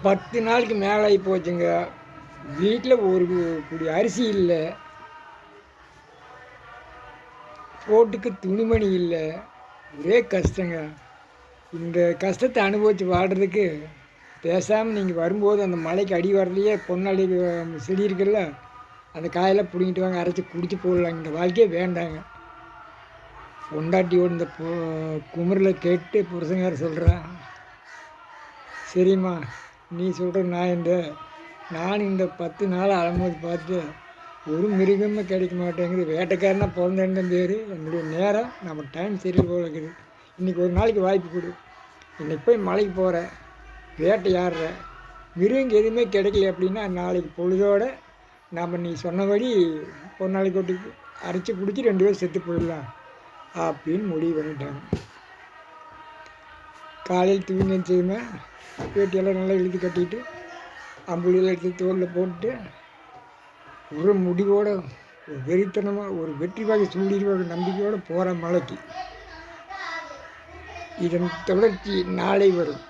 10 நாளுக்கு மேலே ஆகி போச்சுங்க. வீட்டில் ஒரு குடி அரிசி இல்லை, போட்டுக்கு துணிமணி இல்லை, ஒரே கஷ்டங்க. இந்த கஷ்டத்தை அனுபவித்து வாழ்கிறதுக்கு பேசாமல் நீங்கள் வரும்போது அந்த மலைக்கு அடி வரலையே பொன்னாளி செடி இருக்குல்ல, அந்த காயெல்லாம் பிடிங்கிட்டு வாங்க, அரைச்சி குடிச்சு போடலாங்க. இந்த வாழ்க்கையே வேண்டாங்க. பொண்டாட்டியோட இந்த குமுறில் கேட்டு புருஷங்கார சொல்கிறேன், சரிம்மா நீ சொல்கிற நான் இந்த 10 நாள் அலம்போது பார்த்து ஒரு மிருகமே கிடைக்க மாட்டேங்குது. வேட்டைக்காரனா பிறந்தேன்னு பேர். என்னுடைய நேரம் நம்ம டைம் சரியில் போல இருக்குது. இன்றைக்கி ஒரு நாளைக்கு வாய்ப்பு கொடு. இன்றைக்கி போய் மலைக்கு போகிறேன், வேட்டையாடுற மிருகம் எதுவுமே கிடைக்கல அப்படின்னா நாளைக்கு பொழுதோடு நாம் நீ சொன்னபடி பொன்னாளி கொட்டுக்கு அரைச்சி குடிச்சு 2 பேரும் செத்து போயிடலாம் அப்படின்னு முடிவு பண்ணிட்டாங்க. காலையில் தூங்கி செய்யுமே வேட்டியெல்லாம் நல்லா இழுத்து கட்டிட்டு அம்புலியெல்லாம் எடுத்து தோலில் போட்டு ஒரு முடிவோடு ஒரு வெறித்தனமாக ஒரு வெற்றி வாகை சூடிடுவாங்க நம்பிக்கையோடு போகிற மலைக்கு. இதன் தொடர்ச்சி நாளை வரும்.